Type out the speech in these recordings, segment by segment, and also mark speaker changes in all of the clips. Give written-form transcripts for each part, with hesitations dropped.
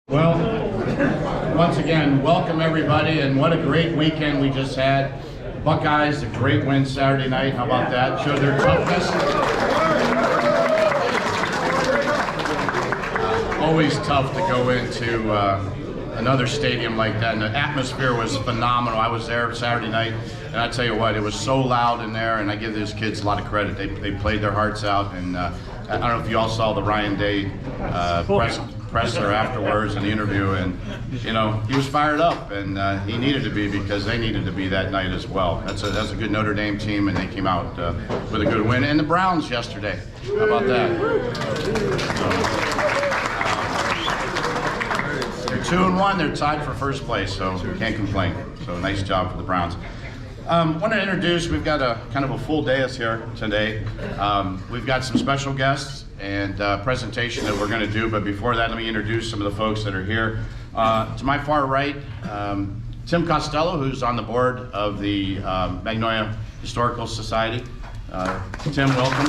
Speaker 1: Well, once again, welcome everybody, and what a great weekend we just had. Buckeyes, a great win Saturday night. How about that? Showed their toughness. Always tough to go into another stadium like that, and the atmosphere was phenomenal. I was there Saturday night, and I tell you what, it was so loud in there, and I give these kids a lot of credit. They played their hearts out, and I don't know if you all saw the Ryan Day presser afterwards in the interview, and you know, he was fired up, and he needed to be, because they needed to be that night as well. That's a good Notre Dame team, and they came out with a good win. And the Browns yesterday, how about that? They're 2-1. They're tied for first place, so can't complain. So nice job for the Browns. Want to introduce, we've got a kind of a full dais here today. We've got some special guests and presentation that we're going to do, but before that, let me introduce some of the folks that are here. To my far right, Tim Costello, who's on the board of the Magnolia Historical Society. Tim, welcome.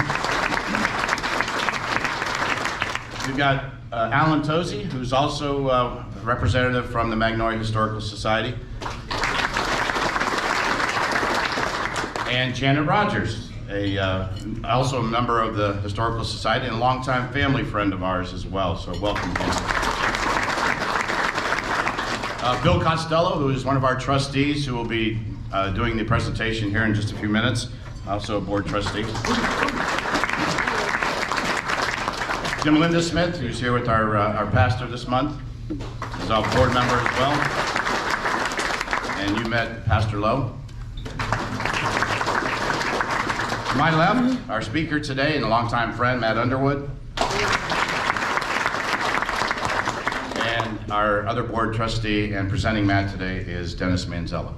Speaker 1: We've got Alan Tozzis, who's also a representative from the Magnolia Historical Society. And Janet Rogers, also a member of the Historical Society and a longtime family friend of ours as well, so welcome. Bill Costello, who is one of our trustees, who will be doing the presentation here in just a few minutes, also a board trustee. Jim Linda Smith, who's here with our pastor this month, is our board member as well. And you met Pastor Lowe. To my left, our speaker today and a longtime friend, Matt Underwood. And our other board trustee and presenting Matt today is Dennis Manzella.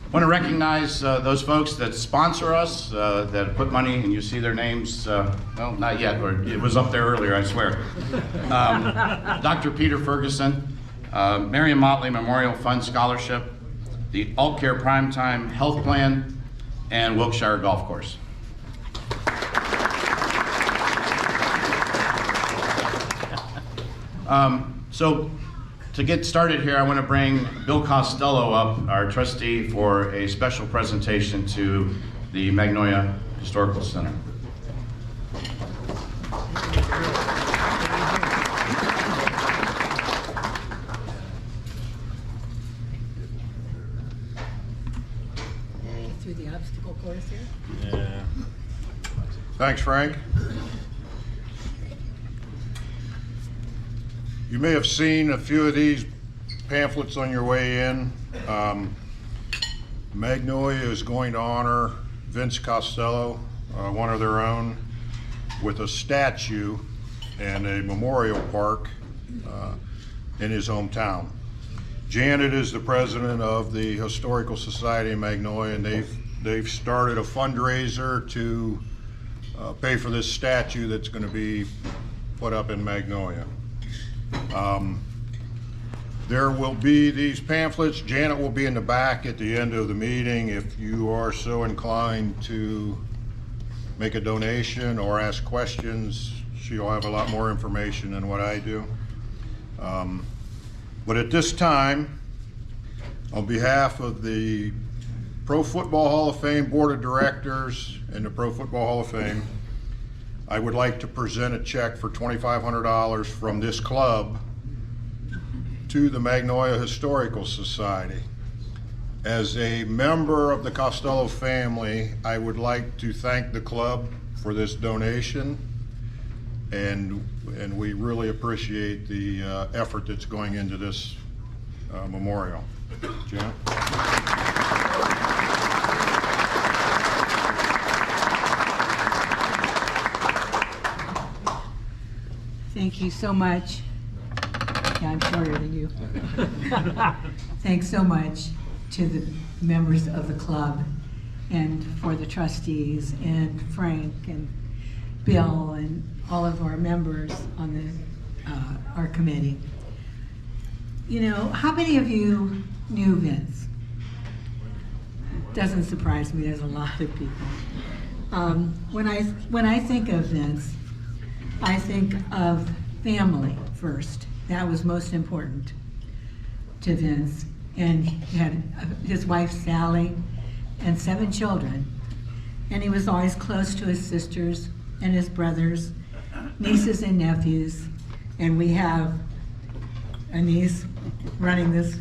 Speaker 1: I want to recognize those folks that sponsor us, that put money, and you see their names, well, not yet, or it was up there earlier, I swear. Dr. Peter Ferguson, Marion Motley Memorial Fund Scholarship, the Aultcare Primetime Health Plan, and Wilkshire Golf Course. So to get started here, I want to bring Bill Costello up, our trustee, for a special presentation to the Magnolia Historical Center.
Speaker 2: Through the obstacle course here?
Speaker 3: Yeah. Thanks, Frank. You may have seen a few of these pamphlets on your way in. Magnolia is going to honor Vince Costello, one of their own, with a statue and a memorial park in his hometown. Janet is the president of the Historical Society of Magnolia, and they've started a fundraiser to pay for this statue that's going to be put up in Magnolia. There will be these pamphlets. Janet will be in the back at the end of the meeting. If you are so inclined to make a donation or ask questions, she'll have a lot more information than what I do. But at this time, on behalf of the Pro Football Hall of Fame Board of Directors and the Pro Football Hall of Fame, I would like to present a check for $2,500 from this club to the Magnolia Historical Society. As a member of the Costello family, I would like to thank the club for this donation, and we really appreciate the effort that's going into this memorial. Janet?
Speaker 2: Thank you so much. Yeah, I'm shorter than you. Thanks so much to the members of the club, and for the trustees, and Frank and Bill and all of our members on our committee. You know, how many of you knew Vince? Doesn't surprise me, there's a lot of people. When I think of Vince, I think of family first. That was most important to Vince. And he had his wife Sally and 7 children. And he was always close to his sisters and his brothers, nieces and nephews. And we have a niece running this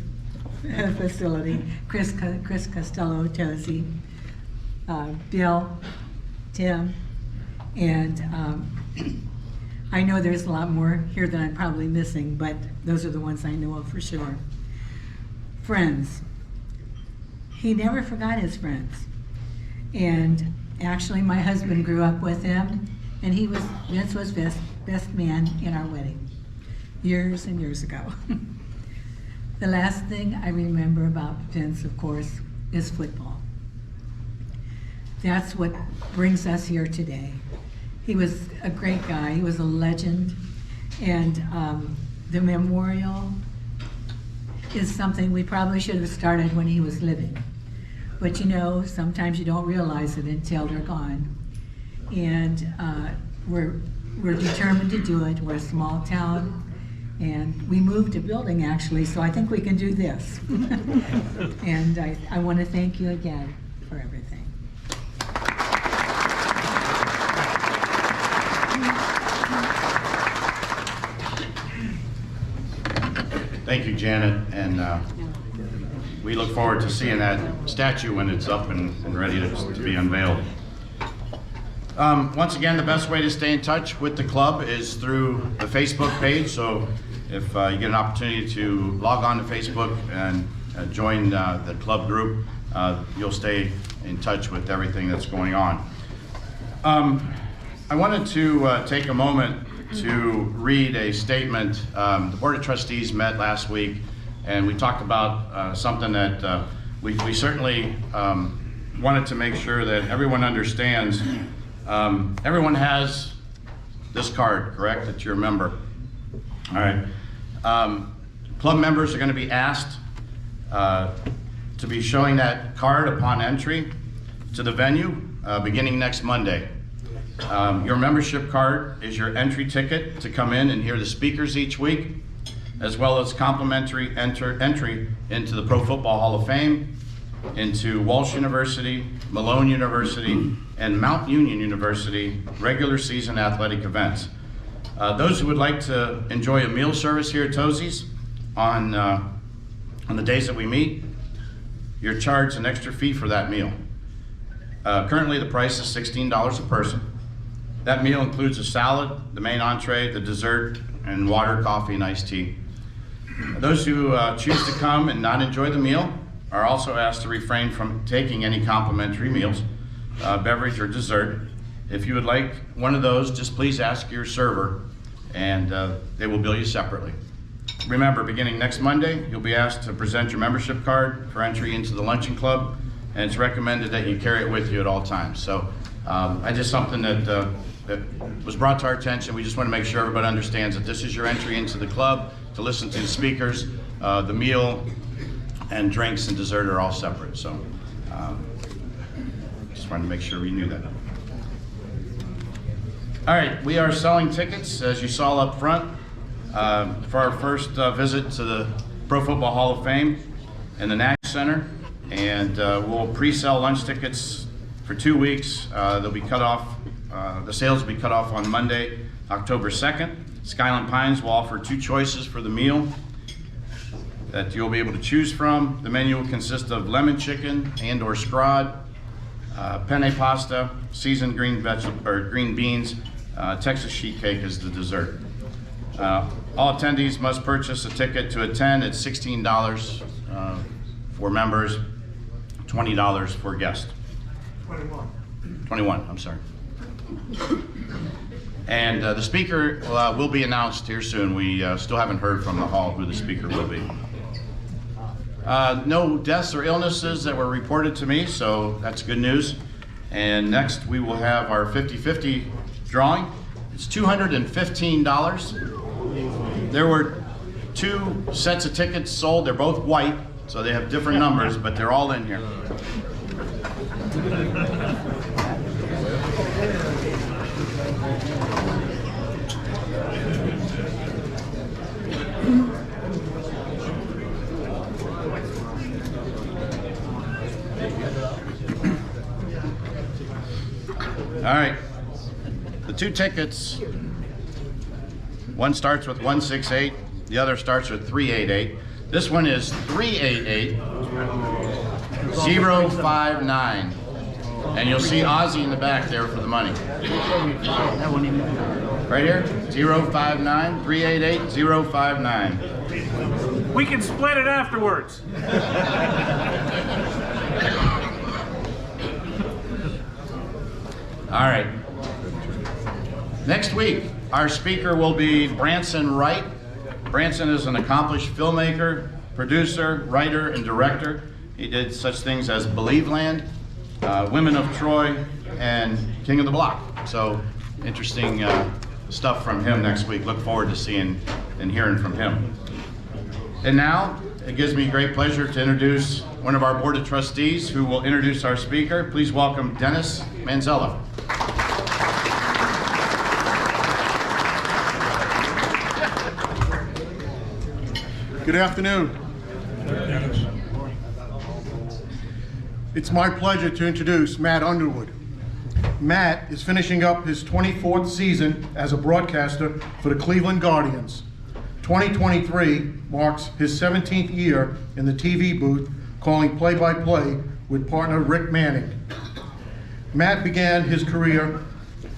Speaker 2: facility, Chris Costello Tosi, Bill, Tim, and I know there's a lot more here that I'm probably missing, but those are the ones I know of for sure. Friends. He never forgot his friends. And actually my husband grew up with him, and Vince was best man in our wedding, years and years ago. The last thing I remember about Vince, of course, is football. That's what brings us here today. He was a great guy. He was a legend. And the memorial is something we probably should have started when he was living. But you know, sometimes you don't realize it until they're gone. And we're determined to do it. We're a small town. And we moved a building, actually, so I think we can do this. And I want to thank you again for everything.
Speaker 1: Thank you, Janet, and we look forward to seeing that statue when it's up and ready to be unveiled. Once again, the best way to stay in touch with the club is through the Facebook page. So if you get an opportunity to log on to Facebook and join the club group, you'll stay in touch with everything that's going on. I wanted to take a moment to read a statement. The Board of Trustees met last week, and we talked about something that we certainly wanted to make sure that everyone understands. Everyone has this card, correct, that you're a member? All right. Club members are going to be asked to be showing that card upon entry to the venue beginning next Monday. Your membership card is your entry ticket to come in and hear the speakers each week, as well as complimentary entry into the Pro Football Hall of Fame, into Walsh University, Malone University, and Mount Union University regular season athletic events. Those who would like to enjoy a meal service here at Tozzis on the days that we meet, you're charged an extra fee for that meal. Currently the price is $16 a person. That meal includes a salad, the main entree, the dessert, and water, coffee, and iced tea. Those who choose to come and not enjoy the meal are also asked to refrain from taking any complimentary meals, beverage, or dessert. If you would like one of those, just please ask your server, and they will bill you separately. Remember, beginning next Monday, you'll be asked to present your membership card for entry into the Luncheon Club, and it's recommended that you carry it with you at all times. So I just something that was brought to our attention. We just want to make sure everybody understands that this is your entry into the club to listen to the speakers. The meal and drinks and dessert are all separate. So just wanted to make sure we knew that. All right, we are selling tickets, as you saw up front, for our first visit to the Pro Football Hall of Fame in the Nash Center. And we'll pre-sell lunch tickets for 2 weeks. They'll be cut off. The sales will be cut off on Monday, October 2nd. Skyline Pines will offer 2 choices for the meal that you'll be able to choose from. The menu will consist of lemon chicken and/or scrod, penne pasta, seasoned green beans, Texas sheet cake is the dessert. All attendees must purchase a ticket to attend. It's $16 for members, $20 for guests. 21, I'm sorry. And the speaker will be announced here soon. We still haven't heard from the hall who the speaker will be. No deaths or illnesses that were reported to me, so that's good news. And next we will have our 50-50 drawing. It's $215. There were 2 sets of tickets sold. They're both white, so they have different numbers, but they're all in here. All right. The two tickets, one starts with 168, the other starts with 388. This one is 388 059. And you'll see Ozzy in the back there for the money. Right here, 059 388 059.
Speaker 4: We can split it afterwards.
Speaker 1: All right. Next week, our speaker will be Branson Wright. Branson is an accomplished filmmaker, producer, writer, and director. He did such things as Believe Land, Women of Troy, and King of the Block. So interesting stuff from him next week. Look forward to seeing and hearing from him. And now, it gives me great pleasure to introduce one of our Board of Trustees who will introduce our speaker. Please welcome Dennis Manzella.
Speaker 5: Good afternoon. It's my pleasure to introduce Matt Underwood. Matt is finishing up his 24th season as a broadcaster for the Cleveland Guardians. 2023 marks his 17th year in the TV booth calling play-by-play with partner Rick Manning. Matt began his career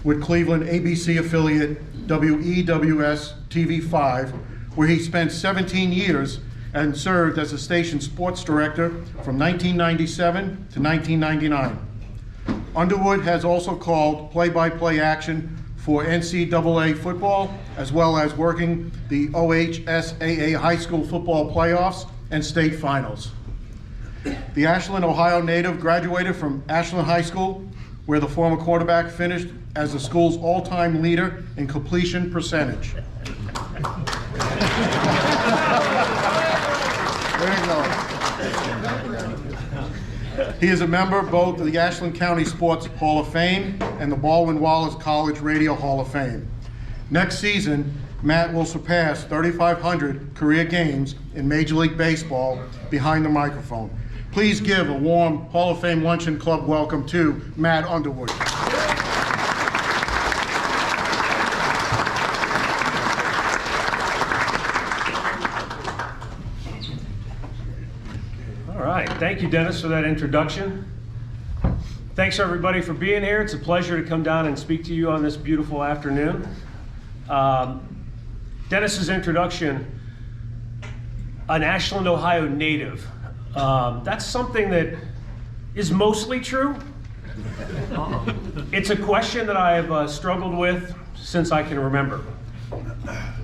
Speaker 5: with Cleveland ABC affiliate WEWS TV5, where he spent 17 years and served as the station's sports director from 1997 to 1999. Underwood has also called play-by-play action for NCAA football, as well as working the OHSAA high school football playoffs and state finals. The Ashland, Ohio native graduated from Ashland High School, where the former quarterback finished as the school's all-time leader in completion percentage. There you go. He is a member of both the Ashland County Sports Hall of Fame and the Baldwin Wallace College Radio Hall of Fame. Next season, Matt will surpass 3,500 career games in Major League Baseball behind the microphone. Please give a warm Hall of Fame Luncheon Club welcome to Matt Underwood.
Speaker 4: Thank you, Dennis, for that introduction. Thanks, everybody, for being here. It's a pleasure to come down and speak to you on this beautiful afternoon. Dennis's introduction, an Ashland, Ohio native. That's something that is mostly true. It's a question that I have struggled with since I can remember.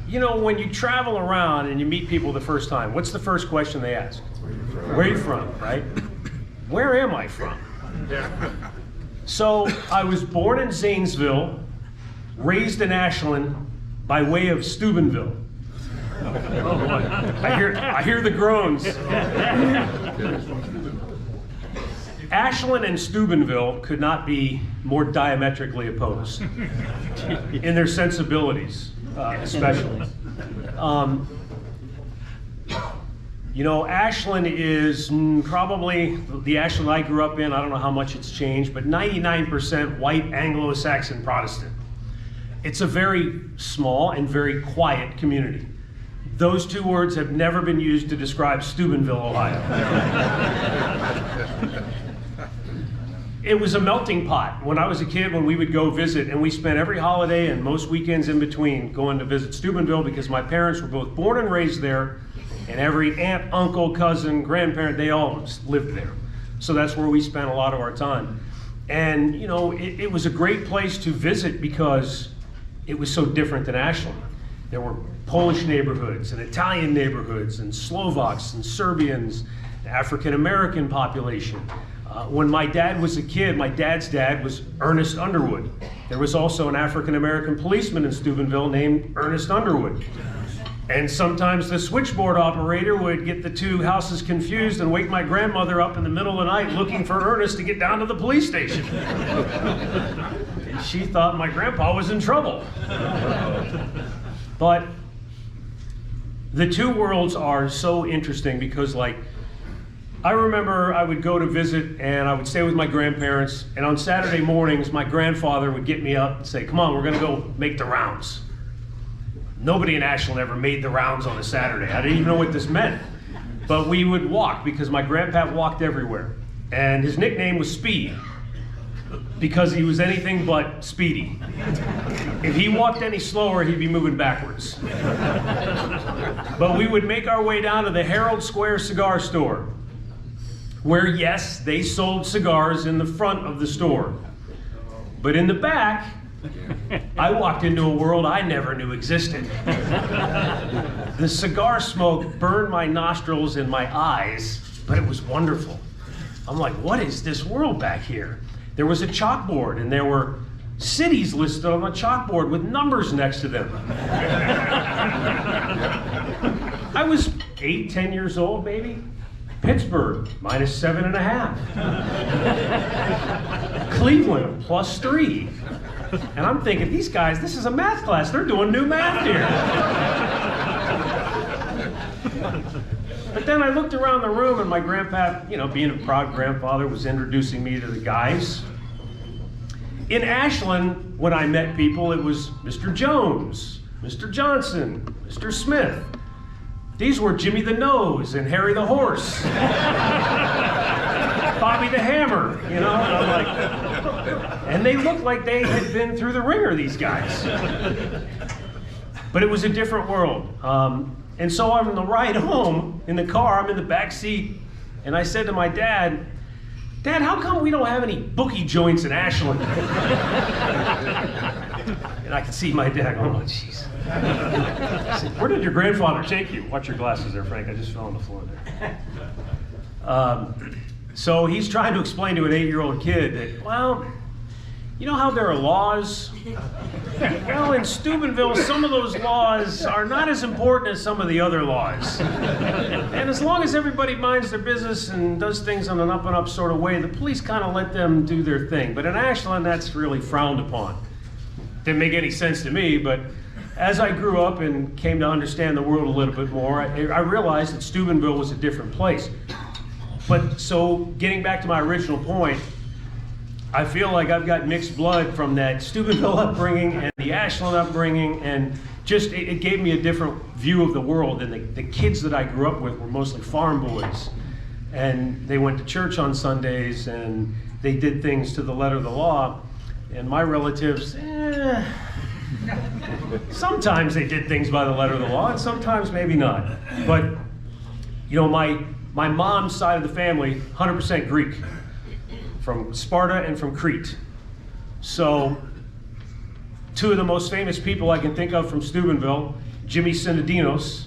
Speaker 4: You know, when you travel around and you meet people the first time, what's the first question they ask? Where are you from, right? Where am I from? So I was born in Zanesville, raised in Ashland by way of Steubenville. I hear the groans. Ashland and Steubenville could not be more diametrically opposed in their sensibilities, especially. You know, Ashland is probably the Ashland I grew up in. I don't know how much it's changed, but 99% white Anglo-Saxon Protestant. It's a very small and very quiet community. Those two words have never been used to describe Steubenville, Ohio. It was a melting pot. When I was a kid, when we would go visit, and we spent every holiday and most weekends in between going to visit Steubenville because my parents were both born and raised there, and every aunt, uncle, cousin, grandparent, they all lived there. So that's where we spent a lot of our time. And you know, it was a great place to visit because it was so different than Ashland. There were Polish neighborhoods and Italian neighborhoods and Slovaks and Serbians, African American population. When my dad was a kid, my dad's dad was Ernest Underwood. There was also an African American policeman in Steubenville named Ernest Underwood. And sometimes the switchboard operator would get the two houses confused and wake my grandmother up in the middle of the night looking for Ernest to get down to the police station. And she thought my grandpa was in trouble. But the two worlds are so interesting because, like, I remember I would go to visit and I would stay with my grandparents, and on Saturday mornings my grandfather would get me up and say, come on, we're gonna go make the rounds. Nobody in Ashland ever made the rounds on a Saturday. I didn't even know what this meant. But we would walk because my grandpa walked everywhere. And his nickname was Speed because he was anything but speedy. If he walked any slower, he'd be moving backwards. But we would make our way down to the Herald Square cigar store, where, yes, they sold cigars in the front of the store. But in the back, I walked into a world I never knew existed. The cigar smoke burned my nostrils and my eyes, but it was wonderful. I'm like, what is this world back here? There was a chalkboard, and there were cities listed on the chalkboard with numbers next to them. I was 8, 10 years old, maybe. Pittsburgh, -7.5. Cleveland, +3. And I'm thinking, these guys, this is a math class. They're doing new math here. But then I looked around the room, and my grandpa, you know, being a proud grandfather, was introducing me to the guys. In Ashland, when I met people, it was Mr. Jones, Mr. Johnson, Mr. Smith. These were Jimmy the Nose and Harry the Horse, Bobby the Hammer, you know, and I'm like, and they looked like they had been through the ringer, these guys. But it was a different world. And so on the ride home in the car, I'm in the back seat, and I said to my dad, Dad, how come we don't have any bookie joints in Ashland? And I could see my dad going, oh, jeez. I said, where did your grandfather take you? Watch your glasses there, Frank. I just fell on the floor there. So he's trying to explain to an 8-year-old kid that, well, you know how there are laws? Well, in Steubenville, some of those laws are not as important as some of the other laws. And as long as everybody minds their business and does things in an up-and-up sort of way, the police kind of let them do their thing. But in Ashland, that's really frowned upon. Didn't make any sense to me, but as I grew up and came to understand the world a little bit more, I realized that Steubenville was a different place. But so, getting back to my original point, I feel like I've got mixed blood from that Steubenville upbringing and the Ashland upbringing, and just it gave me a different view of the world. And the kids that I grew up with were mostly farm boys, and they went to church on Sundays, and they did things to the letter of the law. And my relatives, sometimes they did things by the letter of the law, and sometimes maybe not. But you know, my mom's side of the family, 100% Greek, from Sparta and from Crete. So, two of the most famous people I can think of from Steubenville, Jimmy Synodinos,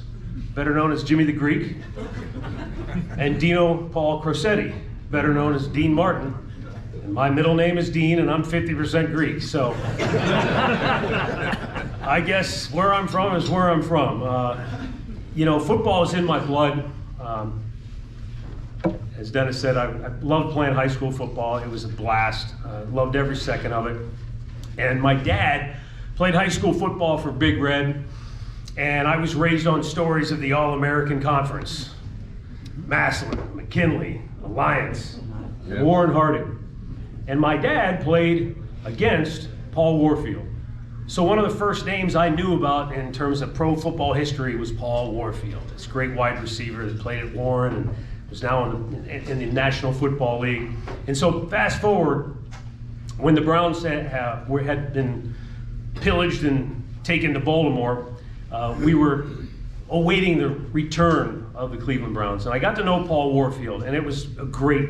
Speaker 4: better known as Jimmy the Greek, and Dino Paul Crosetti, better known as Dean Martin. And my middle name is Dean, and I'm 50% Greek, so I guess where I'm from is where I'm from. You know, football is in my blood. As Dennis said, I loved playing high school football. It was a blast. Loved every second of it. And my dad played high school football for Big Red, and I was raised on stories of the All-American Conference. Massillon, McKinley, Alliance, Warren Harding. And my dad played against Paul Warfield. So one of the first names I knew about in terms of pro football history was Paul Warfield. This great wide receiver that played at Warren and was now in the National Football League. And so fast forward, when the Browns had been pillaged and taken to Baltimore, we were awaiting the return of the Cleveland Browns. And I got to know Paul Warfield, and it was a great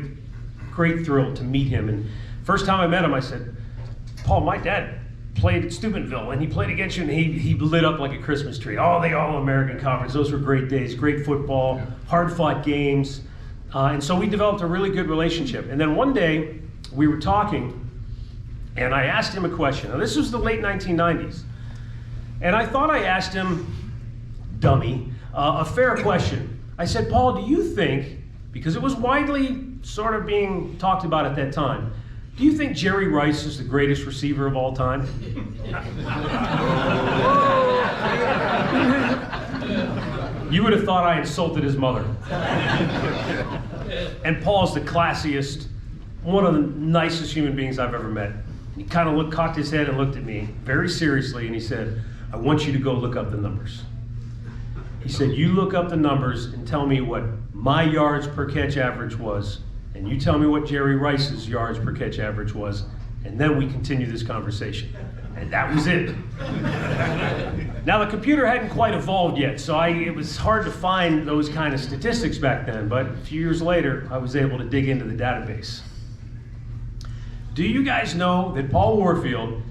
Speaker 4: thrill to meet him. And first time I met him, I said, Paul, my dad played at Steubenville, and he played against you, and he lit up like a Christmas tree. Oh, the All-American Conference, those were great days, great football, hard-fought games. And so we developed a really good relationship. And then one day, we were talking, and I asked him a question. Now, this was the late 1990s. And I thought I asked him, dummy, a fair question. I said, Paul, do you think, because it was widely sort of being talked about at that time, do you think Jerry Rice is the greatest receiver of all time? You would have thought I insulted his mother. And Paul's the classiest, one of the nicest human beings I've ever met. He kind of cocked his head and looked at me very seriously, and he said, I want you to go look up the numbers. He said, you look up the numbers and tell me what my yards per catch average was, and you tell me what Jerry Rice's yards per catch average was, and then we continue this conversation. And that was it. Now, the computer hadn't quite evolved yet, so it was hard to find those kind of statistics back then, but a few years later, I was able to dig into the database. Do you guys know that Paul Warfield,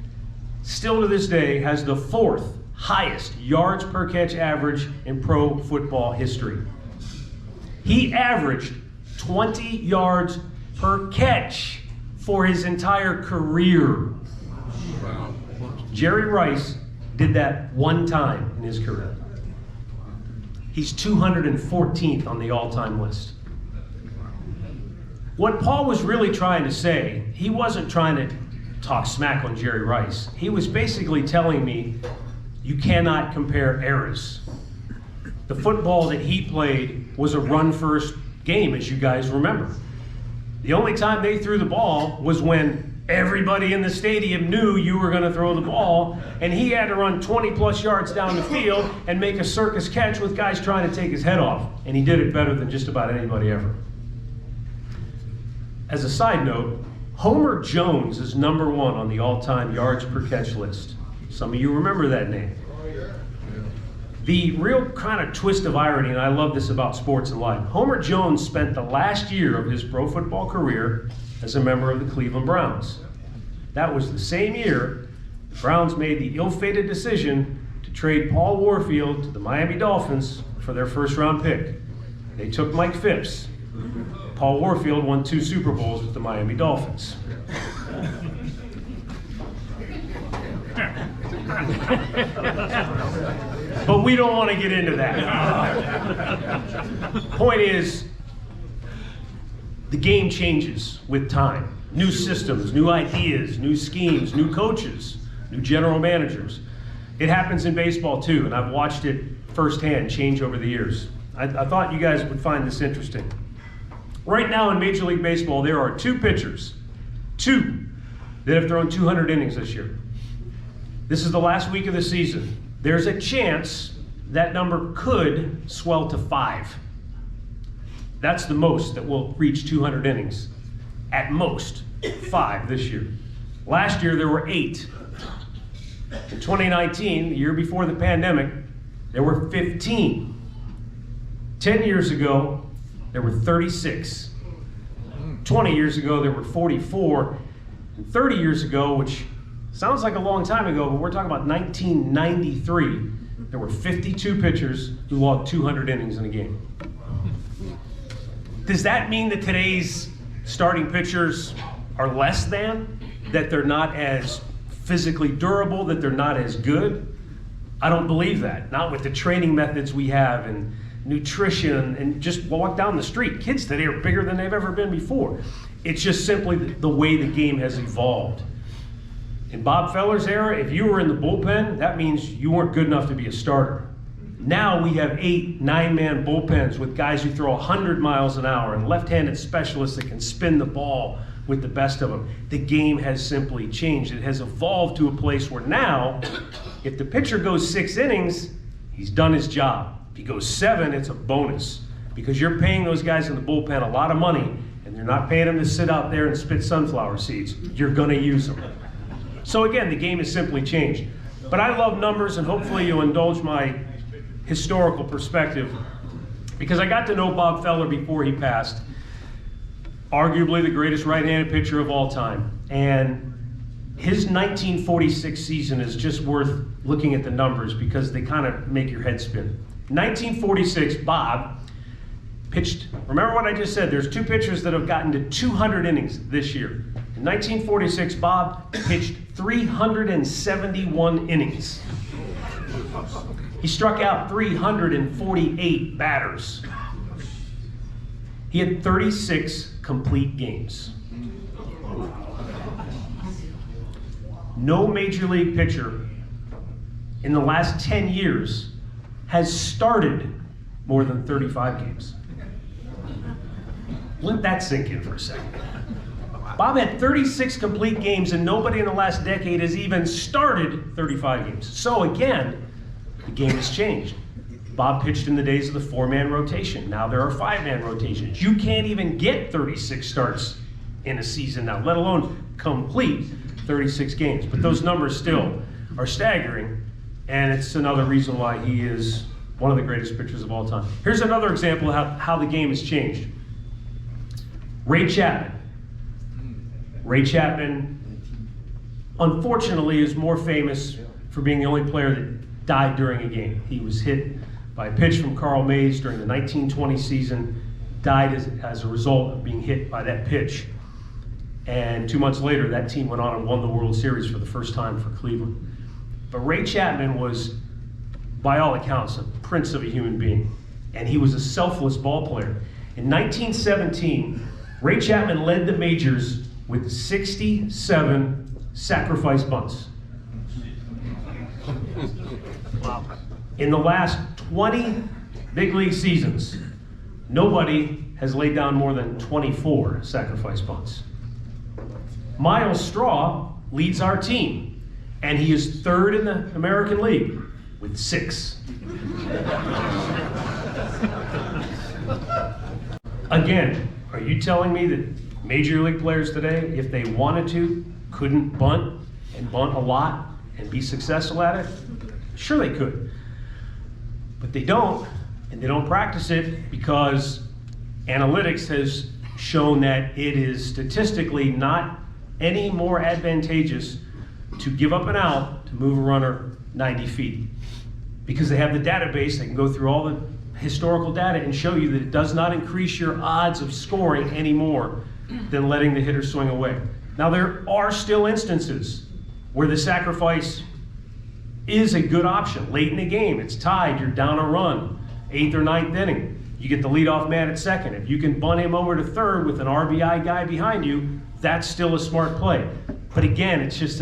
Speaker 4: still to this day, has the 4th highest yards per catch average in pro football history? He averaged 20 yards per catch for his entire career. Jerry Rice did that one time in his career. He's 214th on the all-time list. What Paul was really trying to say, he wasn't trying to talk smack on Jerry Rice. He was basically telling me, you cannot compare eras. The football that he played was a run-first game, as you guys remember. The only time they threw the ball was when everybody in the stadium knew you were going to throw the ball, and he had to run 20-plus yards down the field and make a circus catch with guys trying to take his head off, and he did it better than just about anybody ever. As a side note, Homer Jones is number 1 on the all-time yards per catch list. Some of you remember that name. The real kind of twist of irony, and I love this about sports and life, Homer Jones spent the last year of his pro football career as a member of the Cleveland Browns. That was the same year the Browns made the ill-fated decision to trade Paul Warfield to the Miami Dolphins for their first-round pick. They took Mike Phipps. Paul Warfield won 2 Super Bowls with the Miami Dolphins. But we don't want to get into that. Point is, the game changes with time. New systems, new ideas, new schemes, new coaches, new general managers. It happens in baseball too, and I've watched it firsthand change over the years. I thought you guys would find this interesting. Right now in Major League Baseball, there are 2 pitchers, 2, that have thrown 200 innings this year. This is the last week of the season. There's a chance that number could swell to 5. That's the most that will reach 200 innings. At most, 5 this year. Last year, there were 8. In 2019, the year before the pandemic, there were 15. 10 years ago, there were 36. 20 years ago, there were 44. And 30 years ago, which sounds like a long time ago, but we're talking about 1993, there were 52 pitchers who logged 200 innings in a game. Does that mean that today's starting pitchers are less than? That they're not as physically durable, that they're not as good? I don't believe that. Not with the training methods we have and nutrition, and just walk down the street. Kids today are bigger than they've ever been before. It's just simply the way the game has evolved. In Bob Feller's era, if you were in the bullpen, that means you weren't good enough to be a starter. Now we have 8, 9-man bullpens with guys who throw 100 miles an hour and left-handed specialists that can spin the ball with the best of them. The game has simply changed. It has evolved to a place where now, if the pitcher goes 6 innings, he's done his job. If he goes 7, it's a bonus, because you're paying those guys in the bullpen a lot of money, and you're not paying them to sit out there and spit sunflower seeds. You're gonna use them. So again, the game has simply changed. But I love numbers, and hopefully you'll indulge my historical perspective, because I got to know Bob Feller before he passed. Arguably the greatest right-handed pitcher of all time. And his 1946 season is just worth looking at the numbers, because they kind of make your head spin. 1946, Bob pitched, remember what I just said, there's 2 pitchers that have gotten to 200 innings this year. In 1946, Bob pitched 371 innings. He struck out 348 batters. He had 36 complete games. No major league pitcher in the last 10 years has started more than 35 games. Let that sink in for a second. Bob had 36 complete games, and nobody in the last decade has even started 35 games. So again, the game has changed. Bob pitched in the days of the 4-man rotation. Now there are 5-man rotations. You can't even get 36 starts in a season now, let alone complete 36 games. But those numbers still are staggering, and it's another reason why he is one of the greatest pitchers of all time. Here's another example of how the game has changed. Ray Chapman. Ray Chapman, unfortunately, is more famous for being the only player that died during a game. He was hit by a pitch from Carl Mays during the 1920 season, died as a result of being hit by that pitch. And 2 months later, that team went on and won the World Series for the first time for Cleveland. But Ray Chapman was, by all accounts, a prince of a human being. And he was a selfless ball player. In 1917, Ray Chapman led the majors with 67 sacrifice bunts. Wow. In the last 20 big league seasons, nobody has laid down more than 24 sacrifice bunts. Miles Straw leads our team, and he is 3rd in the American League with 6. Again, are you telling me that major league players today, if they wanted to, couldn't bunt and bunt a lot and be successful at it? Sure they could. But they don't, and they don't practice it because analytics has shown that it is statistically not any more advantageous to give up an out to move a runner 90 feet. Because they have the database, they can go through all the historical data and show you that it does not increase your odds of scoring any more than letting the hitter swing away. Now there are still instances where the sacrifice is a good option. Late in the game, it's tied, you're down a run, 8th or 9th inning. You get the leadoff man at second. If you can bunt him over to third with an RBI guy behind you, that's still a smart play. But again, it's just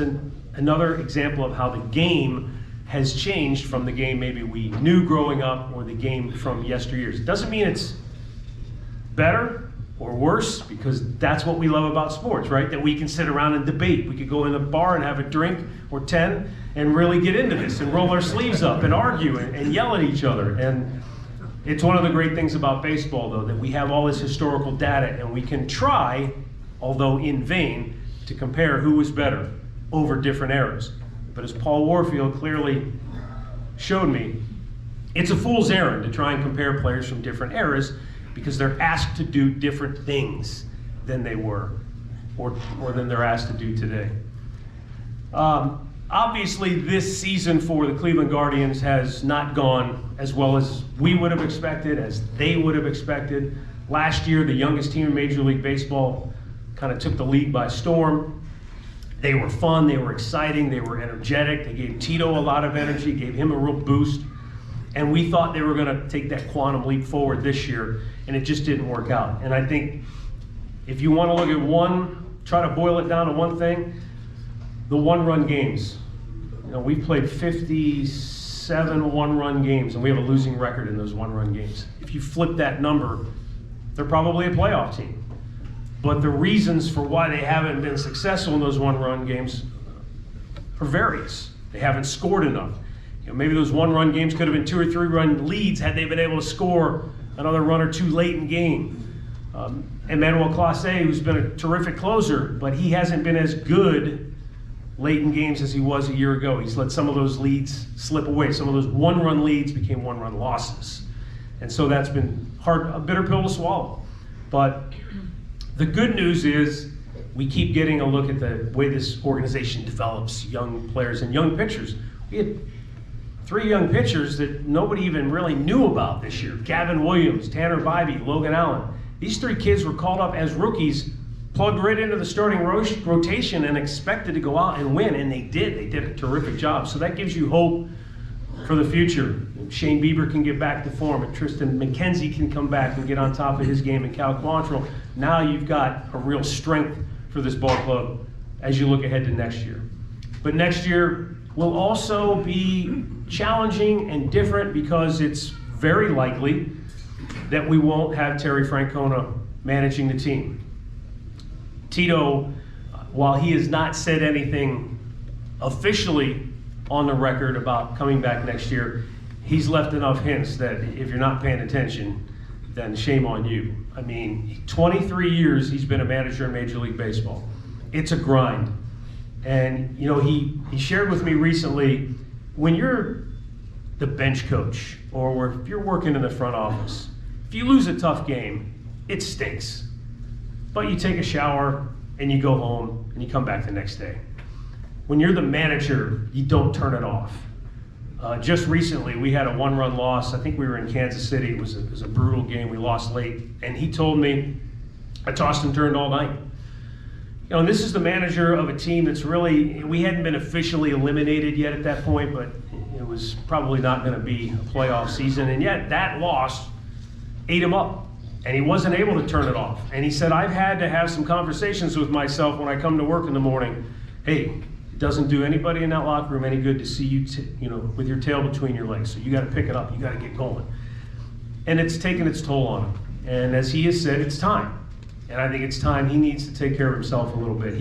Speaker 4: another example of how the game has changed from the game maybe we knew growing up or the game from yesteryears. It doesn't mean it's better or worse, because that's what we love about sports, right? That we can sit around and debate. We could go in a bar and have a drink or 10 and really get into this and roll our sleeves up and argue and yell at each other. And it's one of the great things about baseball, though, that we have all this historical data and we can try, although in vain, to compare who was better over different eras. But as Paul Warfield clearly showed me, it's a fool's errand to try and compare players from different eras, because they're asked to do different things than they were, or than they're asked to do today. Obviously, this season for the Cleveland Guardians has not gone as well as we would have expected, as they would have expected. Last year, the youngest team in Major League Baseball kind of took the league by storm. They were fun, they were exciting, they were energetic. They gave Tito a lot of energy, gave him a real boost. And we thought they were going to take that quantum leap forward this year, and it just didn't work out. And I think if you want to look at try to boil it down to one thing, the one-run games. You know, we've played 57 one-run games, and we have a losing record in those one-run games. If you flip that number, they're probably a playoff team. But the reasons for why they haven't been successful in those one-run games are various. They haven't scored enough. You know, maybe those one-run games could have been 2 or 3 run leads had they been able to score another run or two late in game. Emmanuel Clase, who's been a terrific closer, but he hasn't been as good late in games as he was a year ago. He's let some of those leads slip away. Some of those one-run leads became one-run losses. And so that's been a bitter pill to swallow. But the good news is we keep getting a look at the way this organization develops young players and young pitchers. We had 3 young pitchers that nobody even really knew about this year. Gavin Williams, Tanner Bybee, Logan Allen. These 3 kids were called up as rookies, plugged right into the starting rotation and expected to go out and win, and they did. They did a terrific job. So that gives you hope for the future. Shane Bieber can get back to form, and Tristan McKenzie can come back and get on top of his game, and Cal Quantrill. Now you've got a real strength for this ball club as you look ahead to next year. But next year will also be challenging and different, because it's very likely that we won't have Terry Francona managing the team. Tito, while he has not said anything officially on the record about coming back next year, he's left enough hints that if you're not paying attention, then shame on you. I mean, 23 years he's been a manager in Major League Baseball. It's a grind. And you know, he shared with me recently, when you're the bench coach or if you're working in the front office, if you lose a tough game, it stinks. But you take a shower and you go home and you come back the next day. When you're the manager, you don't turn it off. Just recently, we had a one-run loss. I think we were in Kansas City. It was a brutal game. We lost late. And he told me, I tossed and turned all night. You know, and this is the manager of a team that's really, we hadn't been officially eliminated yet at that point, but it was probably not going to be a playoff season. And yet that loss ate him up. And he wasn't able to turn it off. And he said, I've had to have some conversations with myself when I come to work in the morning. Hey, it doesn't do anybody in that locker room any good to see you, with your tail between your legs. So you got to pick it up. You got to get going. And it's taken its toll on him. And as he has said, it's time. And I think it's time he needs to take care of himself a little bit.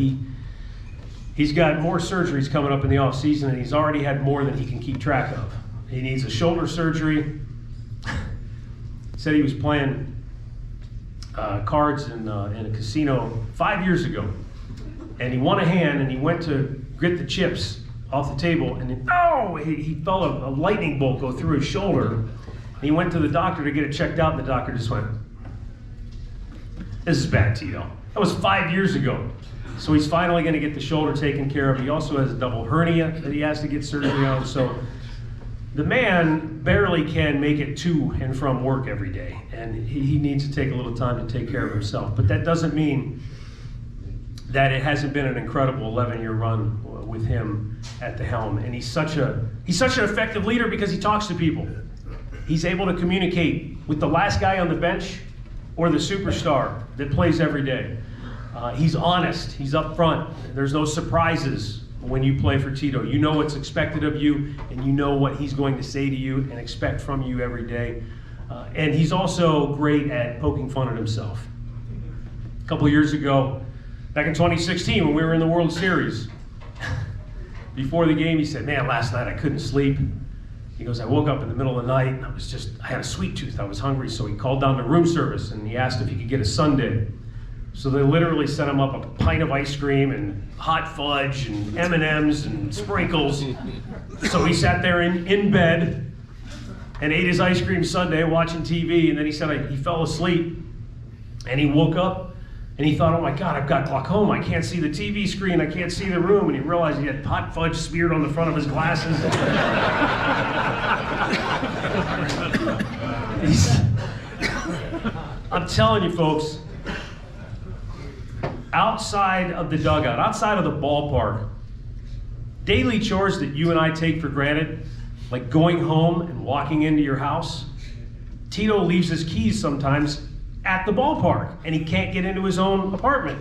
Speaker 4: He's got more surgeries coming up in the off season, and he's already had more than he can keep track of. He needs a shoulder surgery. Said he was playing cards in a casino 5 years ago, and he won a hand, and he went to grit the chips off the table, and he felt a lightning bolt go through his shoulder. And he went to the doctor to get it checked out, and the doctor just went, "This is bad, Tito." That was 5 years ago. So he's finally going to get the shoulder taken care of. He also has a double hernia that he has to get surgery on. So the man barely can make it to and from work every day, and he needs to take a little time to take care of himself. But that doesn't mean that it hasn't been an incredible 11-year run with him at the helm. And he's such an effective leader because he talks to people. He's able to communicate with the last guy on the bench or the superstar that plays every day. He's honest. He's upfront. There's no surprises when you play for Tito. You know what's expected of you, and you know what he's going to say to you and expect from you every day. And he's also great at poking fun at himself. A couple of years ago, back in 2016, when we were in the World Series, before the game, he said, "Man, last night I couldn't sleep." He goes, "I woke up in the middle of the night, and I had a sweet tooth. I was hungry." So he called down to room service, and he asked if he could get a sundae. So they literally sent him up a pint of ice cream and hot fudge and M&Ms and sprinkles. So he sat there in bed and ate his ice cream sundae watching TV, and then he said he fell asleep, and he woke up and he thought, "Oh my God, I've got glaucoma. I can't see the TV screen. I can't see the room." And he realized he had hot fudge smeared on the front of his glasses. I'm telling you, folks, outside of the dugout, outside of the ballpark, daily chores that you and I take for granted, like going home and walking into your house, Tito leaves his keys sometimes at the ballpark, and he can't get into his own apartment.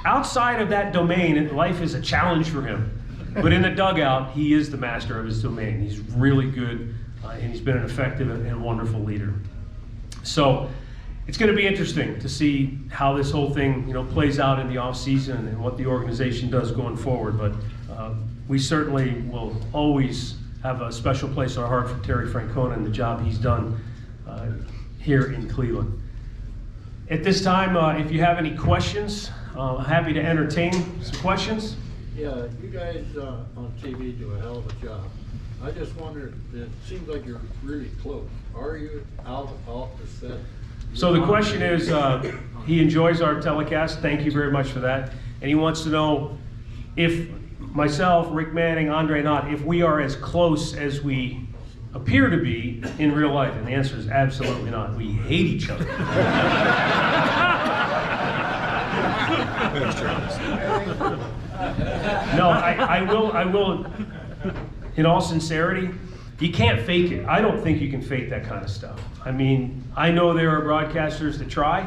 Speaker 4: Outside of that domain, life is a challenge for him. But in the dugout, he is the master of his domain. He's really good, and he's been an effective and wonderful leader. So it's going to be interesting to see how this whole thing, plays out in the off season and what the organization does going forward. But we certainly will always have a special place in our heart for Terry Francona and the job he's done here in Cleveland. At this time, if you have any questions, I'm happy to entertain some questions.
Speaker 6: Yeah, you guys on TV do a hell of a job. I just wondered, it seems like you're really close. Are you out off the set?
Speaker 4: So the question is, he enjoys our telecast. Thank you very much for that. And he wants to know if myself, Rick Manning, Andre Knott, if we are as close as we appear to be in real life. And the answer is absolutely not. We hate each other. No, I will, in all sincerity, you can't fake it. I don't think you can fake that kind of stuff. I mean, I know there are broadcasters that try,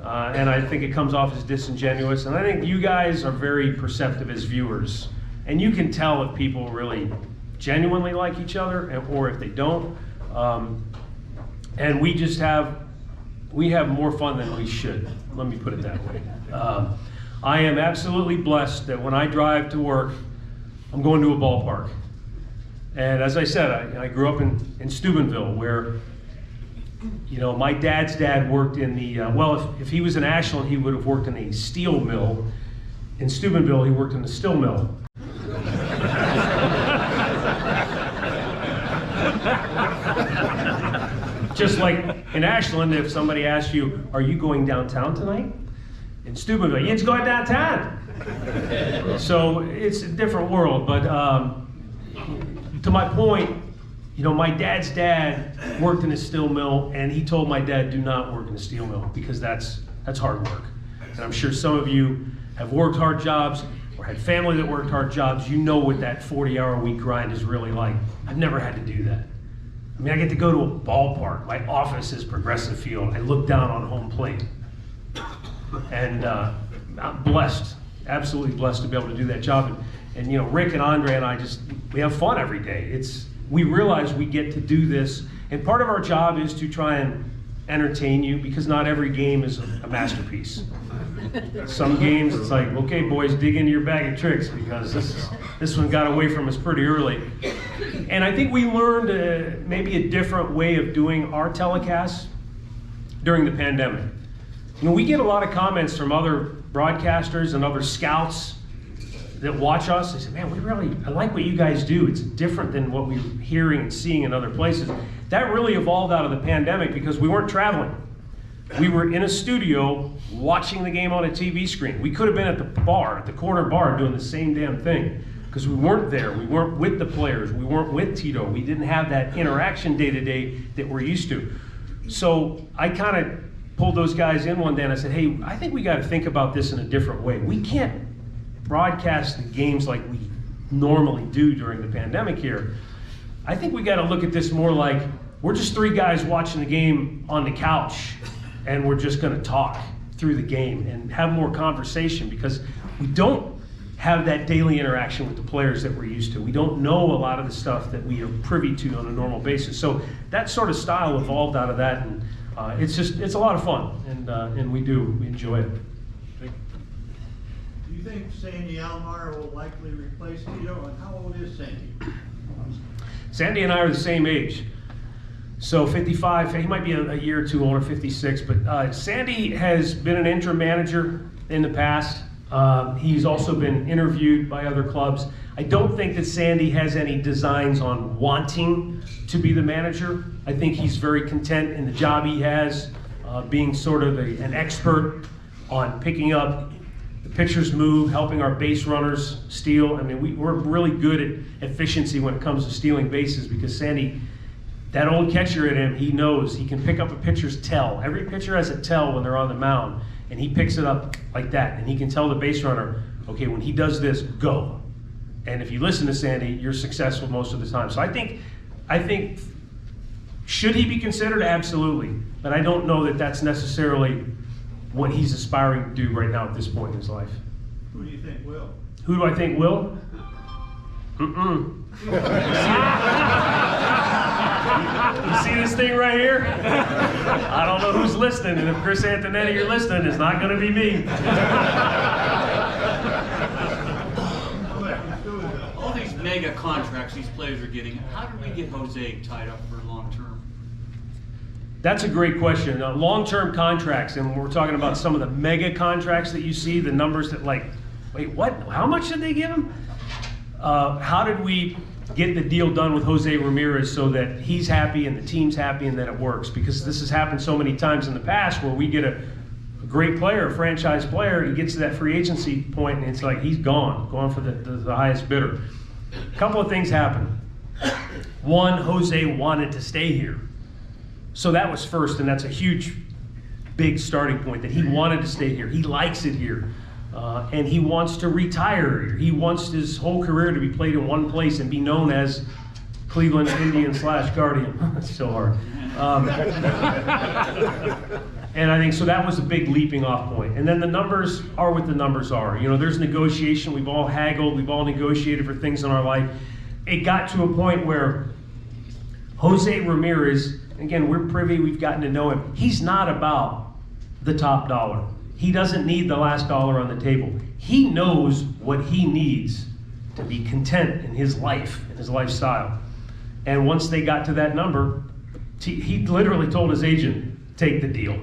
Speaker 4: and I think it comes off as disingenuous. And I think you guys are very perceptive as viewers, and you can tell if people really genuinely like each other or if they don't. And we just have we have more fun than we should. Let me put it that way. I am absolutely blessed that when I drive to work, I'm going to a ballpark. And as I said, I grew up in Steubenville, where, you know, my dad's dad worked in the, well, if he was in Ashland, he would have worked in a steel mill. In Steubenville, he worked in the steel mill. Just like in Ashland, if somebody asked you, are you going downtown tonight? In Steubenville, it's going downtown. So it's a different world, but to my point, you know, my dad's dad worked in a steel mill, and he told my dad, do not work in a steel mill, because that's hard work. And I'm sure some of you have worked hard jobs or had family that worked hard jobs. You know what that 40-hour-a-week grind is really like. I've never had to do that. I mean, I get to go to a ballpark. My office is Progressive Field. I look down on home plate. And I'm blessed, absolutely blessed to be able to do that job. And you know, Rick and Andre and I we have fun every day. We realize we get to do this, and part of our job is to try and entertain you, because not every game is a masterpiece. Some games, it's like, okay, boys, dig into your bag of tricks, because this one got away from us pretty early. And I think we learned maybe a different way of doing our telecasts during the pandemic. You know, we get a lot of comments from other broadcasters and other scouts that watch us. They say, man, I like what you guys do. It's different than what we're hearing and seeing in other places. That really evolved out of the pandemic, because we weren't traveling. We were in a studio watching the game on a TV screen. We could have been at the bar, at the corner bar, doing the same damn thing, because we weren't there. We weren't with the players. We weren't with Tito. We didn't have that interaction day to day that we're used to. So I kind of pulled those guys in one day and I said, hey, I think we got to think about this in a different way. We can't broadcast the games like we normally do during the pandemic here. I think we got to look at this more like we're just three guys watching the game on the couch, and we're just going to talk through the game and have more conversation, because we don't have that daily interaction with the players that we're used to. We don't know a lot of the stuff that we are privy to on a normal basis. So that sort of style evolved out of that, and it's a lot of fun, and we enjoy it.
Speaker 7: Do you think Sandy Alomar will likely replace Tito, and how old is Sandy?
Speaker 4: Sandy and I are the same age. So 55, he might be a year or two older, 56, but Sandy has been an interim manager in the past. He's also been interviewed by other clubs. I don't think that Sandy has any designs on wanting to be the manager. I think he's very content in the job he has, being sort of an expert on picking up the pitcher's move, helping our base runners steal. I mean, we're really good at efficiency when it comes to stealing bases, because Sandy, that old catcher in him, he knows he can pick up a pitcher's tell. Every pitcher has a tell when they're on the mound, and he picks it up like that, and he can tell the base runner, okay, when he does this, go. And if you listen to Sandy, you're successful most of the time. So I think, should he be considered? Absolutely. But I don't know that that's necessarily what he's aspiring to do right now at this point in his life.
Speaker 7: Who do you think will?
Speaker 4: Who do I think will? You see this thing right here? I don't know who's listening, and if Chris Antonetti, you're listening, it's not going to be me.
Speaker 8: All these mega contracts these players are getting, how do we get Jose tied up for long term?
Speaker 4: That's a great question. Long-term contracts, and we're talking about some of the mega contracts that you see, the numbers that wait, what? How much did they give him? How did we get the deal done with Jose Ramirez so that he's happy and the team's happy and that it works? Because this has happened so many times in the past where we get a great player, a franchise player, he gets to that free agency point and it's like he's gone for the highest bidder. A couple of things happened. One, Jose wanted to stay here. So that was first, and that's a huge, big starting point, that he wanted to stay here. He likes it here. And he wants to retire here. He wants his whole career to be played in one place and be known as Cleveland Indian / Guardian. It's so hard. And I think, so that was a big leaping off point. And then the numbers are what the numbers are. You know, there's negotiation. We've all haggled. We've all negotiated for things in our life. It got to a point where Jose Ramirez again, we're privy, we've gotten to know him. He's not about the top dollar. He doesn't need the last dollar on the table. He knows what he needs to be content in his life, in his lifestyle. And once they got to that number, he literally told his agent, take the deal.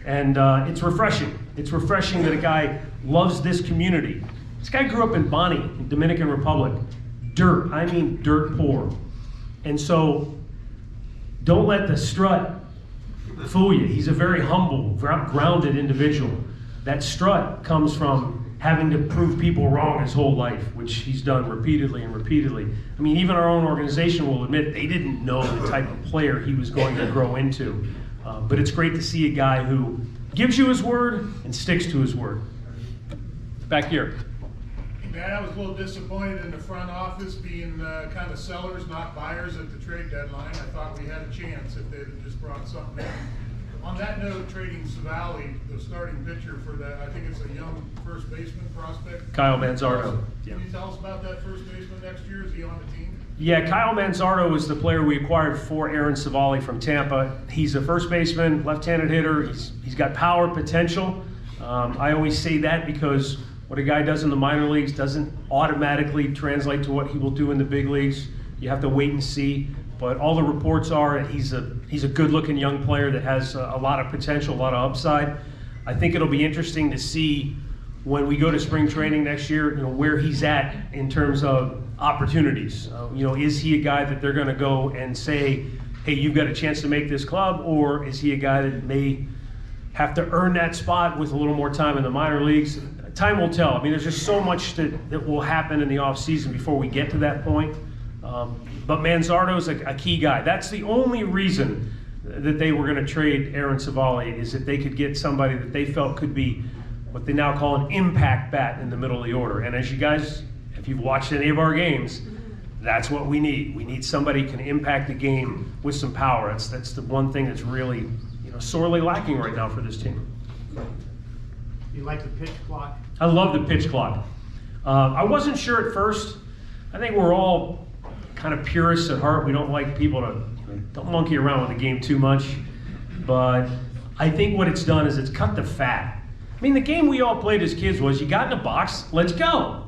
Speaker 4: And it's refreshing. It's refreshing that a guy loves this community. This guy grew up in Bonnie, in Dominican Republic. Dirt, I mean dirt poor. And so don't let the strut fool you. He's a very humble, grounded individual. That strut comes from having to prove people wrong his whole life, which he's done repeatedly and repeatedly. I mean, even our own organization will admit they didn't know the type of player he was going to grow into. But it's great to see a guy who gives you his word and sticks to his word. Back here.
Speaker 9: Matt, I was a little disappointed in the front office being kind of sellers, not buyers at the trade deadline. I thought we had a chance if they had just brought something in. On that note, trading Savali, the starting pitcher for that, I think it's a young first baseman prospect.
Speaker 4: Kyle Manzardo.
Speaker 9: Can you tell us about that first baseman next year? Is he on the team?
Speaker 4: Yeah, Kyle Manzardo is the player we acquired for Aaron Savali from Tampa. He's a first baseman, left-handed hitter. He's got power potential. I always say that because what a guy does in the minor leagues doesn't automatically translate to what he will do in the big leagues. You have to wait and see. But all the reports are that he's a good-looking young player that has a lot of potential, a lot of upside. I think it'll be interesting to see when we go to spring training next year, where he's at in terms of opportunities. Is he a guy that they're going to go and say, hey, you've got a chance to make this club, or is he a guy that may have to earn that spot with a little more time in the minor leagues? Time will tell. I mean, there's just so much that will happen in the offseason before we get to that point. But Manzardo's a key guy. That's the only reason that they were going to trade Aaron Savali, is that they could get somebody that they felt could be what they now call an impact bat in the middle of the order. And as you guys, if you've watched any of our games, that's what we need. We need somebody who can impact the game with some power. That's the one thing that's really sorely lacking right now for this team.
Speaker 10: You like the pitch clock?
Speaker 4: I love the pitch clock. I wasn't sure at first. I think we're all kind of purists at heart. We don't like people to don't monkey around with the game too much. But I think what it's done is it's cut the fat. I mean, the game we all played as kids was you got in a box, let's go.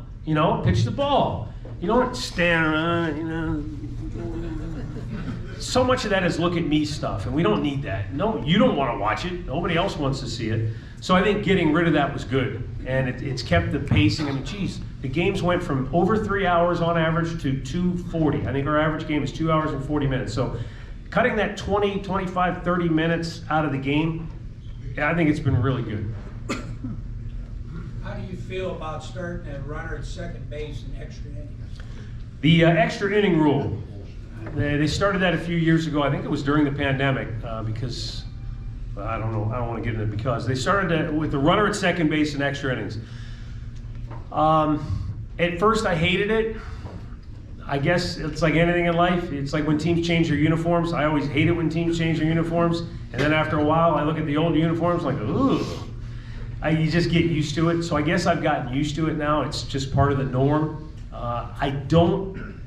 Speaker 4: Pitch the ball. You don't stand around, So much of that is look at me stuff, and we don't need that. No, you don't want to watch it. Nobody else wants to see it. So I think getting rid of that was good, and it's kept the pacing. I mean, geez, the games went from over 3 hours on average to 2:40. I think our average game is 2 hours and 40 minutes. So cutting that 20, 25, 30 minutes out of the game, I think it's been really good.
Speaker 10: How do you feel about starting a runner at second base in extra innings?
Speaker 4: The extra inning rule, they started that a few years ago. I think it was during the pandemic because, I don't know, I don't want to get into it because. They started with the runner at second base in extra innings. At first I hated it. I guess it's like anything in life. It's like when teams change their uniforms. I always hate it when teams change their uniforms. And then after a while, I look at the old uniforms like, ooh. You just get used to it. So I guess I've gotten used to it now. It's just part of the norm. I don't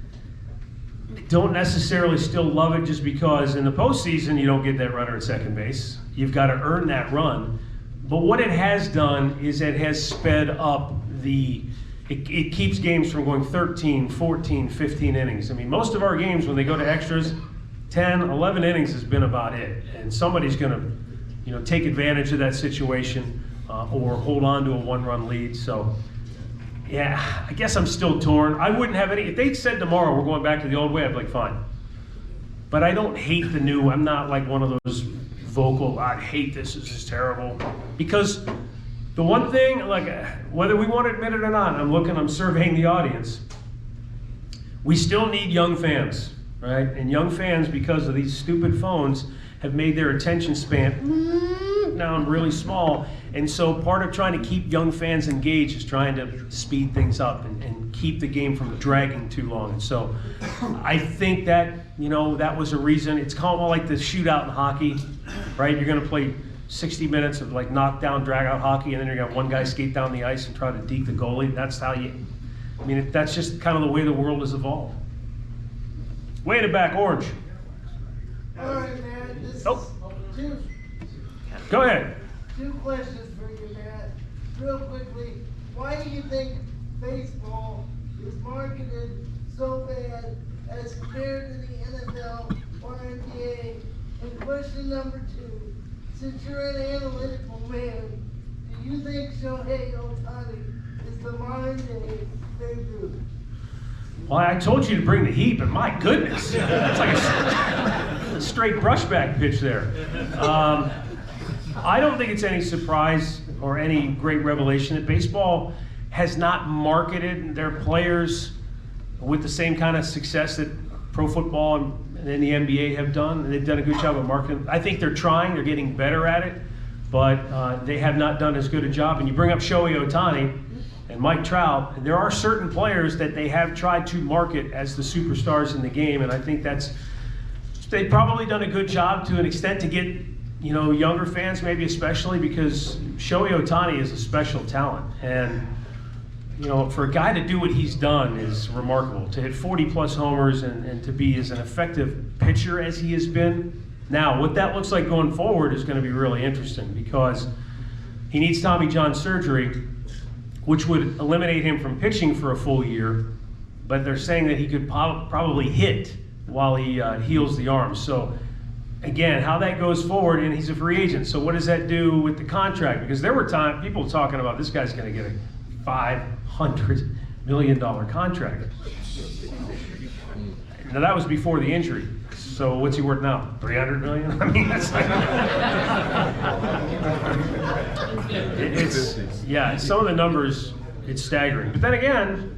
Speaker 4: necessarily still love it just because in the postseason you don't get that runner at second base. You've got to earn that run. But what it has done is it has sped up it keeps games from going 13, 14, 15 innings. I mean, most of our games when they go to extras, 10, 11 innings has been about it. And somebody's going to take advantage of that situation. Or hold on to a one-run lead. So, yeah, I guess I'm still torn. I wouldn't have any. If they said tomorrow we're going back to the old way, I'd be like, fine. But I don't hate the new. I'm not like one of those vocal, I hate this is terrible. Because the one thing, like whether we want to admit it or not, I'm surveying the audience. We still need young fans, right? And young fans, because of these stupid phones, have made their attention span down really small. And so part of trying to keep young fans engaged is trying to speed things up and keep the game from dragging too long. And so I think that, that was a reason. It's kind of like the shootout in hockey, right? You're going to play 60 minutes of like knockdown, drag-out hockey, and then you're going to have one guy skate down the ice and try to deke the goalie. That's how that's just kind of the way the world has evolved. Way in the back, orange.
Speaker 11: All right, man. This
Speaker 4: Oh.
Speaker 11: is two,
Speaker 4: Go ahead.
Speaker 11: 2 questions for you, Matt. Real quickly, why do you think baseball is marketed so bad as compared to the NFL or NBA? And question number 2, since you're an analytical man, do you think Shohei Ohtani is the modern day Babe Ruth?
Speaker 4: Well, I told you to bring the heat, but my goodness, that's like a straight brushback pitch there. I don't think it's any surprise or any great revelation that baseball has not marketed their players with the same kind of success that pro football and the NBA have done. They've done a good job of marketing. I think they're trying, they're getting better at it, but they have not done as good a job. And you bring up Shohei Ohtani and Mike Trout, and there are certain players that they have tried to market as the superstars in the game, and I think they've probably done a good job to an extent to get, you know, younger fans maybe especially, because Shohei Ohtani is a special talent. And, you know, for a guy to do what he's done is remarkable. To hit 40 plus homers and to be as an effective pitcher as he has been. Now, what that looks like going forward is going to be really interesting, because he needs Tommy John surgery, which would eliminate him from pitching for a full year, but they're saying that he could probably hit while he heals the arm. So again, how that goes forward, and he's a free agent, so what does that do with the contract? Because there were people talking about this guy's going to get a $500 million contract. Now that was before the injury. So what's he worth now? 300 million? I mean, that's like, yeah, some of the numbers, it's staggering. But then again,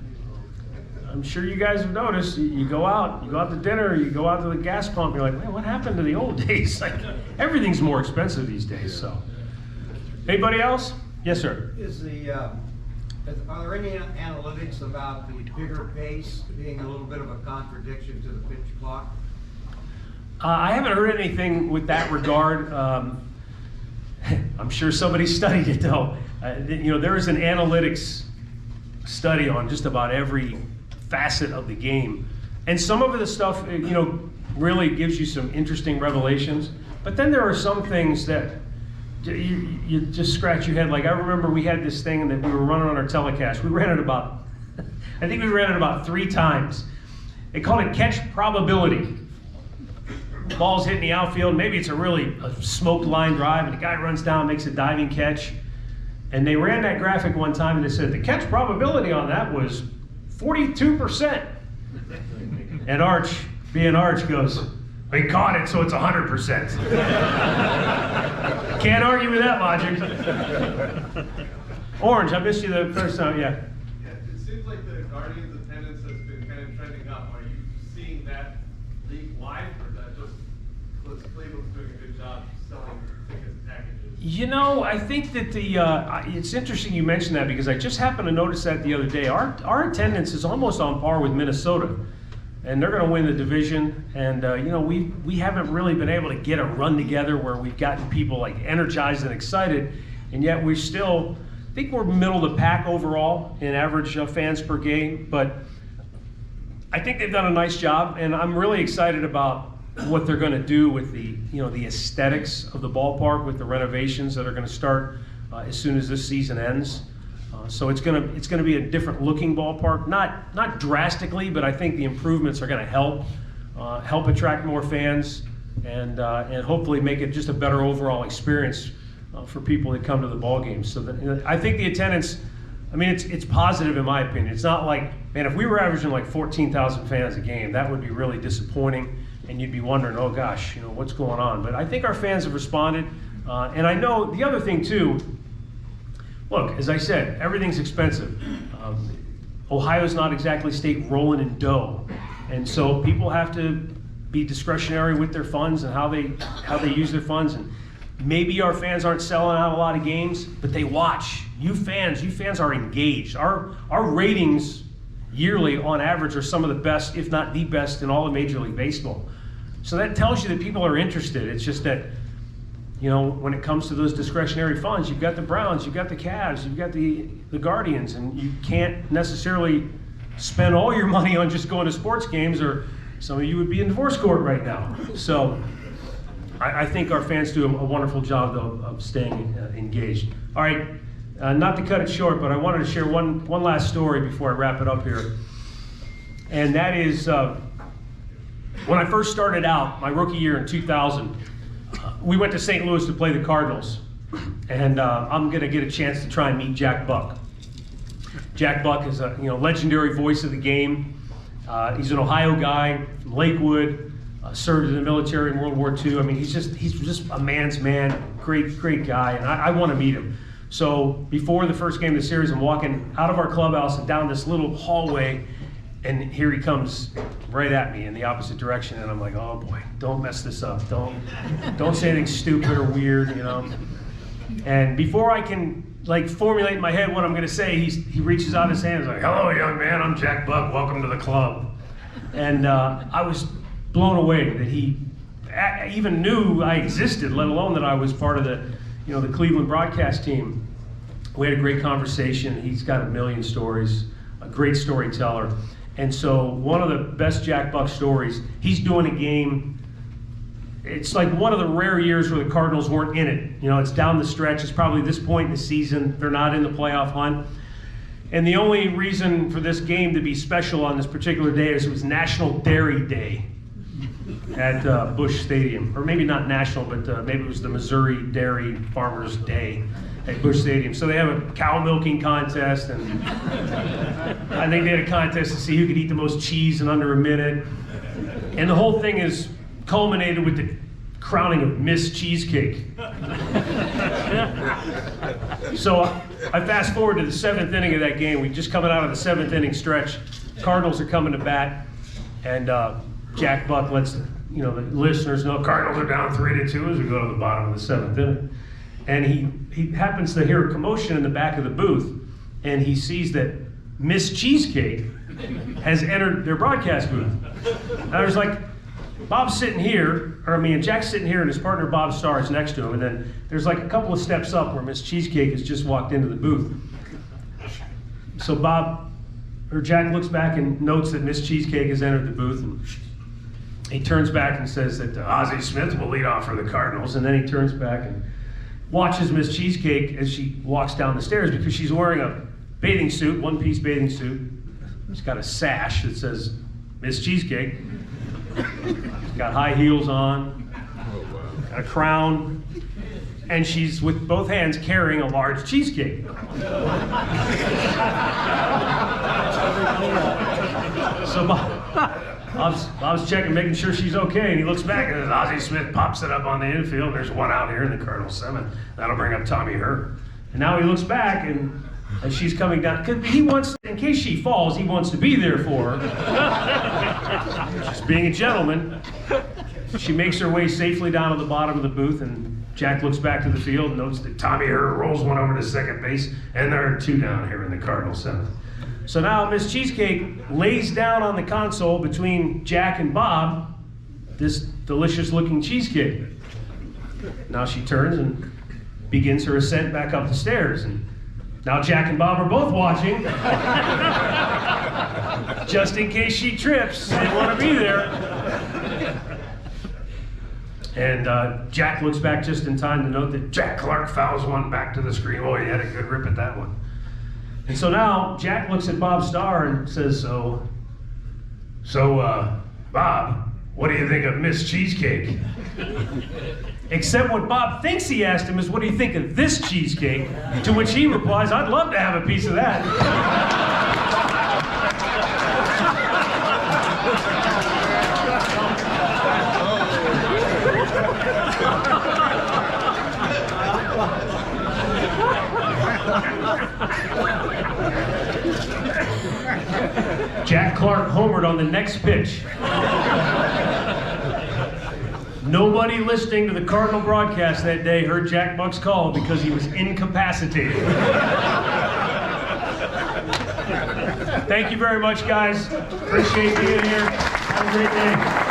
Speaker 4: I'm sure you guys have noticed, you go out to dinner, you go out to the gas pump, you're like, man, what happened to the old days? Like, everything's more expensive these days, so. Anybody else? Yes, sir.
Speaker 12: Are there any analytics about the bigger pace being a little bit of a contradiction to the pitch clock?
Speaker 4: I haven't heard anything with that regard. I'm sure somebody studied it though. You know, there is an analytics study on just about every facet of the game. And some of the stuff, you know, really gives you some interesting revelations. But then there are some things that you just scratch your head. Like, I remember we had this thing that we were running on our telecast. We ran it about, I think we ran it about 3 times. They called it catch probability. Ball's hitting the outfield, maybe it's a smoked line drive, and the guy runs down, makes a diving catch. And they ran that graphic one time, and they said the catch probability on that was 42%. And Arch, being Arch, goes, he caught it, so it's 100%. Can't argue with that logic. Orange, I missed you the first time, yeah.
Speaker 13: Yeah, it seems like the Guardians attendance has been kind of trending up. Are you seeing that league wide, or is that just Cleveland's doing a good job selling tickets and packages?
Speaker 4: You know, I think that it's interesting you mentioned that, because I just happened to notice that the other day. Our attendance is almost on par with Minnesota, and they're going to win the division. And you know, we haven't really been able to get a run together where we've gotten people like energized and excited, and yet we still think we're middle of the pack overall in average fans per game. But I think they've done a nice job, and I'm really excited about what they're going to do with the, you know, the aesthetics of the ballpark with the renovations that are going to start as soon as this season ends. So it's going to be a different looking ballpark, not drastically, but I think the improvements are going to help attract more fans and hopefully make it just a better overall experience for people that come to the ball games. So that, you know, I think the attendance, I mean, it's positive in my opinion. It's not like, man, if we were averaging like 14,000 fans a game, that would be really disappointing. And you'd be wondering, oh gosh, you know, what's going on? But I think our fans have responded. And I know the other thing too, look, as I said, everything's expensive. Ohio's not exactly state rolling in dough. And so people have to be discretionary with their funds and how they use their funds. And maybe our fans aren't selling out a lot of games, but they watch. You fans are engaged. Our ratings yearly on average are some of the best, if not the best, in all of Major League Baseball. So that tells you that people are interested. It's just that, you know, when it comes to those discretionary funds, you've got the Browns, you've got the Cavs, you've got the Guardians, and you can't necessarily spend all your money on just going to sports games, or some of you would be in divorce court right now. So I think our fans do a wonderful job, though, of staying engaged. All right, not to cut it short, but I wanted to share one last story before I wrap it up here. And that is, when I first started out, my rookie year in 2000, we went to St. Louis to play the Cardinals. And I'm going to get a chance to try and meet Jack Buck. Jack Buck is a legendary voice of the game. He's an Ohio guy from Lakewood. Served in the military in World War II. I mean, he's just a man's man, great guy, and I want to meet him. So before the first game of the series, I'm walking out of our clubhouse and down this little hallway, and here he comes right at me in the opposite direction, and I'm like, oh boy, don't mess this up. Don't say anything stupid or weird, you know. And before I can formulate in my head what I'm going to say, he reaches out his hand and is like, hello, young man, I'm Jack Buck, welcome to the club. And I was blown away that he even knew I existed, let alone that I was part of the Cleveland broadcast team. We had a great conversation. He's got a million stories, a great storyteller. And so one of the best Jack Buck stories, he's doing a game. It's like one of the rare years where the Cardinals weren't in it. It's down the stretch. It's probably this point in the season. They're not in the playoff hunt. And the only reason for this game to be special on this particular day is it was National Dairy Day at Busch Stadium. Or maybe not national, but maybe it was the Missouri Dairy Farmers Day at Busch Stadium. So they have a cow milking contest, and I think they had a contest to see who could eat the most cheese in under a minute. And the whole thing is culminated with the crowning of Miss Cheesecake. So I fast forward to the 7th inning of that game. We just coming out of the 7th inning stretch. Cardinals are coming to bat, and Jack Buck lets the listeners know Cardinals are down 3-2 as we go to the bottom of the 7th inning. And he happens to hear a commotion in the back of the booth, and he sees that Miss Cheesecake has entered their broadcast booth. And I was like, Bob's sitting here, Jack's sitting here, and his partner Bob Starr is next to him, and then there's like a couple of steps up where Miss Cheesecake has just walked into the booth. So Jack looks back and notes that Miss Cheesecake has entered the booth, and he turns back and says that Ozzie Smith will lead off for the Cardinals, and then he turns back and watches Miss Cheesecake as she walks down the stairs because she's wearing a bathing suit, one-piece bathing suit. She's got a sash that says Miss Cheesecake. She's got high heels on, got a crown, and she's with both hands carrying a large cheesecake. So Bob's checking, making sure she's okay, and he looks back, and Ozzie Smith pops it up on the infield. There's one out here in the Cardinals 7th. That'll bring up Tommy Herr. And now he looks back, and as she's coming down, because he wants, in case she falls, he wants to be there for her. Just being a gentleman. She makes her way safely down to the bottom of the booth, and Jack looks back to the field and notes that Tommy Herr rolls one over to second base, and there are 2 down here in the Cardinals 7th. So now Miss Cheesecake lays down on the console between Jack and Bob this delicious looking cheesecake. Now she turns and begins her ascent back up the stairs. And now Jack and Bob are both watching. Just in case she trips, they want to be there. And Jack looks back just in time to note that Jack Clark fouls one back to the screen. Oh, he had a good rip at that one. And so now Jack looks at Bob Starr and says, so Bob, what do you think of Miss Cheesecake? Except what Bob thinks he asked him is, what do you think of this cheesecake? To which he replies, I'd love to have a piece of that. Jack Clark homered on the next pitch. Nobody listening to the Cardinal broadcast that day heard Jack Buck's call because he was incapacitated. Thank you very much, guys. Appreciate being here. Have a great day.